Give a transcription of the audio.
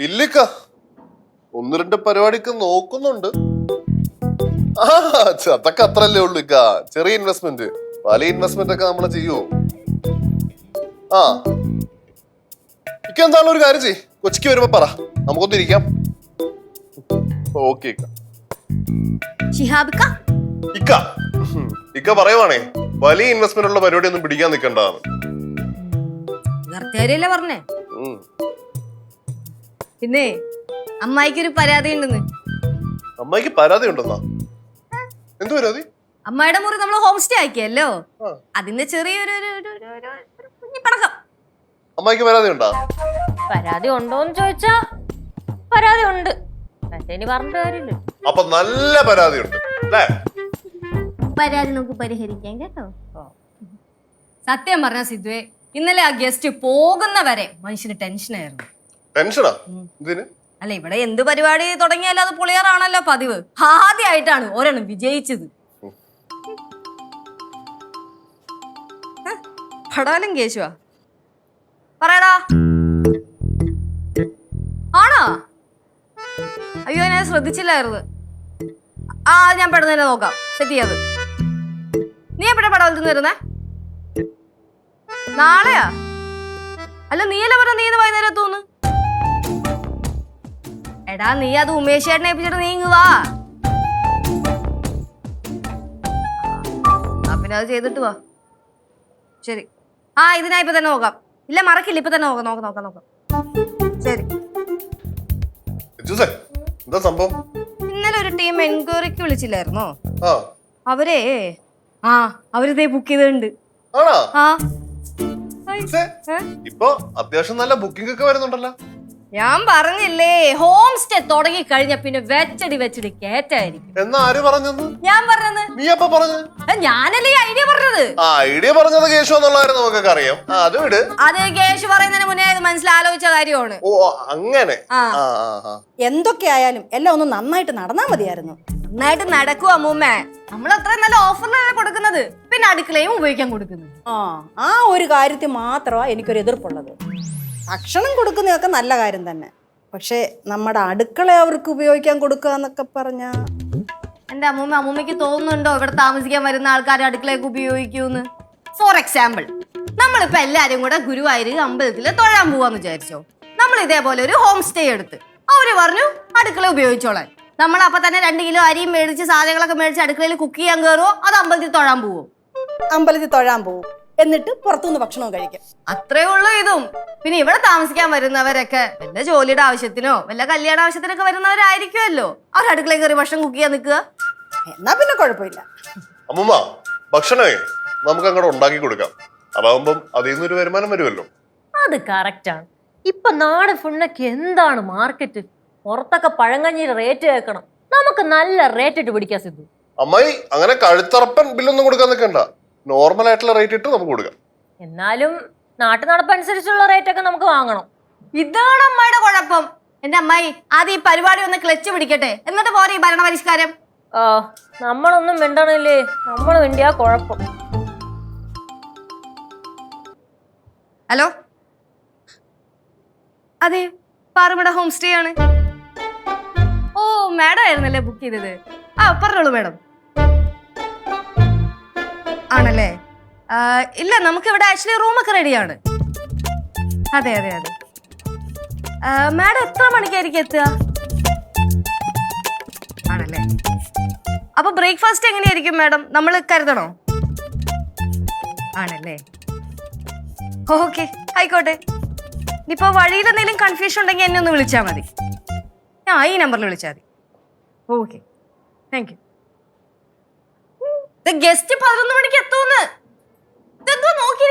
ഇല്ലിക്ക, ഒന്ന് രണ്ട് പരിപാടിക്ക് നോക്കുന്നുണ്ട്. അതൊക്കെ അത്രല്ലേ ഉള്ളു ഇക്ക. ചെറിയ ഇൻവെസ്റ്റ്മെന്റ്, വലിയ ഇൻവെസ്റ്റ്മെന്റ് ഒക്കെ നമ്മള് ചെയ്യൂ. ആ ഇക്ക എന്താണല്ലോ ഒരു കാര്യം ചെയ്യ്, കൊച്ചിക്ക് വരുമ്പോ പറ, നമുക്കൊന്നിരിക്കാം. ഓക്കെ ഇക്ക. ഇക്ക ഇക്ക പറയുവാണേ വലിയ ഇൻവെസ്റ്റ്മെന്റ് ഉള്ള പരിപാടി ഒന്നും പിടിക്കാൻ നിൽക്കണ്ടാന്ന്. പറഞ്ഞേ. പിന്നെ അമ്മായിക്കൊരു പരാതി ഉണ്ടെന്ന്. അമ്മായിക്ക് പരാതി ഉണ്ടെന്നാ? എന്ത് പരാതി? അമ്മായിയുടെ മുറി നമ്മള് ഹോം സ്റ്റേ ആക്കിയല്ലോ, അതിന്റെ ചെറിയൊരു പടക്കം. അമ്മായിക്ക് പരാതി ഉണ്ടോ? പരാതി ഉണ്ടോന്ന് ചോദിച്ചാ പരാതി ഉണ്ട്, പക്ഷേ പറഞ്ഞിട്ട് കാര്യമില്ല. അപ്പൊ നല്ല പരാതി ഉണ്ട് അല്ലേ? പരാതി നമുക്ക് പരിഹരിക്കാം കേട്ടോ. സത്യം പറഞ്ഞ സിദ്ധുവേ, ഇന്നലെ ആ ഗസ്റ്റ് പോകുന്നവരെ മനുഷ്യന് ടെൻഷനായിരുന്നു. ടെൻഷനാ? എന്തിന്? അല്ല, ഇവിടെ എന്ത് പരിപാടി തുടങ്ങിയാലും അത് പൊളിയാറാണല്ലോ പതിവ്. ആദ്യമായിട്ടാണ് ഒരെണ്ണം വിജയിച്ചത്. പടാലും കേശുവാ പറയടാ. ആണോ? അയ്യോ, ഞാൻ ശ്രദ്ധിച്ചില്ലായിരുന്നു. ആ, ഞാൻ പെട്ടെന്ന് തന്നെ നോക്കാം, സെറ്റ് ചെയ്യാത്. നീ എപ്പോഴാ പടവലത്തുനിന്ന് വരുന്നേ? നാളെയാ? അല്ല, നീയല്ലേ പറഞ്ഞ നീ ഇന്ന് വൈകുന്നേരം എത്തൂന്ന്. എടാ, നീ അത് ഉമേഷ് ചേട്ടനെ ഏൽപ്പിച്ചിട്ട് നീ ഇങ്ങ് വാ. പിന്നെ അത് ചെയ്തിട്ട് വാ. ശരി. ആ, ഇതിനാ ഇപ്പൊ തന്നെ നോക്കാം. ഇല്ല, മറക്കില്ല, ഇപ്പൊ തന്നെ നോക്കാം. ശരി. എന്താ സംഭവം? ഇന്നലെ ഒരു ടീം എൻക്വയറിക്ക് വിളിച്ചില്ലായിരുന്നോ? അവരിതേ ബുക്ക് ചെയ്തിട്ടുണ്ട്. ഇപ്പൊ അത്യാവശ്യം നല്ല ബുക്കിംഗ് ഒക്കെ വരുന്നുണ്ടല്ലോ. ഞാൻ പറഞ്ഞില്ലേ, ഹോം സ്റ്റേ തുടങ്ങി കഴിഞ്ഞ പിന്നെ വെച്ചടി കേറ്റായിരിക്കും. എന്നാ ആര് പറഞ്ഞത്? ഞാൻ പറഞ്ഞത്. നീ അപ്പൊ പറഞ്ഞത്? ഞാനല്ലേ ഐഡിയ പറഞ്ഞത്. ഐഡിയ പറഞ്ഞത് കേശു എന്നുള്ളവരും നമുക്കൊക്കെ അറിയാം. അത് വിട്. അത് കേശു പറയുന്നതിന് മുന്നേ മനസ്സിലാലോചിച്ച കാര്യമാണ്. ഓ, അങ്ങനെ. എന്തൊക്കെയായാലും എല്ലാം ഒന്ന് നന്നായിട്ട് നടന്നാ മതിയായിരുന്നു. നന്നായിട്ട് നടക്കും അമ്മൂമ്മേ. നമ്മൾ അത്രയും നല്ല ഓഫറിലാണ് കൊടുക്കുന്നത്, പിന്നെ അടുക്കളയും ഉപയോഗിക്കാൻ കൊടുക്കുന്നത്. ആ ഒരു കാര്യത്തിൽ മാത്രമാണ് എനിക്കൊരു എതിർപ്പുള്ളത്. ഭക്ഷണം കൊടുക്കുന്നതൊക്കെ നല്ല കാര്യം തന്നെ, പക്ഷെ നമ്മുടെ അടുക്കള അവർക്ക് ഉപയോഗിക്കാൻ കൊടുക്കുക എന്നൊക്കെ പറഞ്ഞാ. എന്റെ അമ്മൂമ്മയ്ക്ക് തോന്നുന്നുണ്ടോ ഇവിടെ താമസിക്കാൻ വരുന്ന ആൾക്കാർ അടുക്കളയൊക്കെ ഉപയോഗിക്കൂന്ന്? ഫോർ എക്സാമ്പിൾ, നമ്മളിപ്പോ എല്ലാരും കൂടെ ഗുരുവായൂർ അമ്പലത്തില് തൊഴാൻ പോവാന്ന് വിചാരിച്ചോ. നമ്മൾ ഇതേപോലെ ഒരു ഹോം സ്റ്റേ എടുത്ത് അവര് പറഞ്ഞു അടുക്കള ഉപയോഗിച്ചോളാൻ. നമ്മൾ അപ്പൊ തന്നെ 2 കിലോ അരിയും മേടിച്ച് സാധനങ്ങളൊക്കെ മേടിച്ച് അടുക്കളയിൽ കുക്ക് ചെയ്യാൻ കയറുമോ, അത് അമ്പലത്തിൽ തൊഴാൻ പോവോ? അമ്പലത്തിൽ തൊഴാൻ പോവും, എന്നിട്ട് പുറത്തുനിന്ന് ഭക്ഷണവും കഴിക്കും. അത്രേ ഉള്ളൂ ഇതും. പിന്നെ ഇവിടെ താമസിക്കാൻ വരുന്നവരൊക്കെ വല്ല ജോലിയുടെ ആവശ്യത്തിനോ വല്ല കല്യാണ ആവശ്യത്തിനൊക്കെ വരുന്നവരായിരിക്കുമല്ലോ. അവർ അടുക്കളയിൽ കയറി ഭക്ഷണം കുക്ക് ചെയ്യാൻ നിൽക്കുക. എന്നാ പിന്നെ കുഴപ്പമില്ല. അമ്മൂമ്മ, ഭക്ഷണമേ നമുക്ക് അങ്ങോട്ട് ഉണ്ടാക്കി കൊടുക്കാം. അതാവുമ്പം അതിൽ നിന്നൊരു വരുമാനം വരുമല്ലോ. അത് കറക്റ്റാണ്. ഇപ്പൊ നാട് ഫുണ്ണൊക്കെ എന്താണ് മാർക്കറ്റ്. പുറത്തൊക്കെ പഴങ്കഞ്ഞിയുടെ റേറ്റ് കേൾക്കണം, നമുക്ക് നല്ല റേറ്റ് ഇട്ട് പിടിക്കാൻ സിദ്ധു. അമ്മായി അങ്ങനെ കഴുത്തറപ്പൻ ബില്ലൊന്നും കൊടുക്കാൻ നിൽക്കണ്ട. നോർമൽ ആയിട്ടുള്ള റേറ്റ് ഇട്ട് നമുക്ക് കൊടുക്കാം. എന്നാലും നാട്ടു നടപ്പനുസരിച്ചുള്ള റേറ്റ് ഒക്കെ നമുക്ക് വാങ്ങണം. ഇതാണ് അമ്മയുടെ കുഴപ്പം. എന്റെ അമ്മായി ആദ്യം ഈ പരിപാടി ഒന്ന് ക്ലച്ച് പിടിക്കട്ടെ, എന്നിട്ട് പോരെ ഈ ഭരണപരിഷ്കാരം. നമ്മളൊന്നും മിണ്ടണില്ലേ, നമ്മൾ മിണ്ടിയാ കുഴപ്പം. ഹലോ, അതെ, പാറമട ഹോം സ്റ്റേ ആണ്. ഓ, മാഡം ആയിരുന്നല്ലേ ബുക്ക് ചെയ്തത്? പറഞ്ഞോളൂ മാഡം. ആണല്ലേ? ഇല്ല, നമുക്ക് ഇവിടെ ആക്ച്വലി റൂമൊക്കെ റെഡിയാണ്. അതെ. മാഡം എത്ര മണിക്കായിരിക്കും എത്തുക? ആണല്ലേ? അപ്പൊ ബ്രേക്ക്ഫാസ്റ്റ് എങ്ങനെയായിരിക്കും മാഡം, നമ്മൾ കരുതണോ? ആണല്ലേ? ഓക്കെ, ആയിക്കോട്ടെ. ഇനിയിപ്പോ വഴിയിൽ എന്തെങ്കിലും കൺഫ്യൂഷൻ ഉണ്ടെങ്കിൽ എന്നെ ഒന്ന് വിളിച്ചാൽ മതി. ഞാൻ ഈ നമ്പറിൽ വിളിച്ചാൽ മതി. Okay, thank you. ഗസ്റ്റ് 11 മണിക്ക് എത്തൂന്ന്. ഇതെന്തോ നോക്കി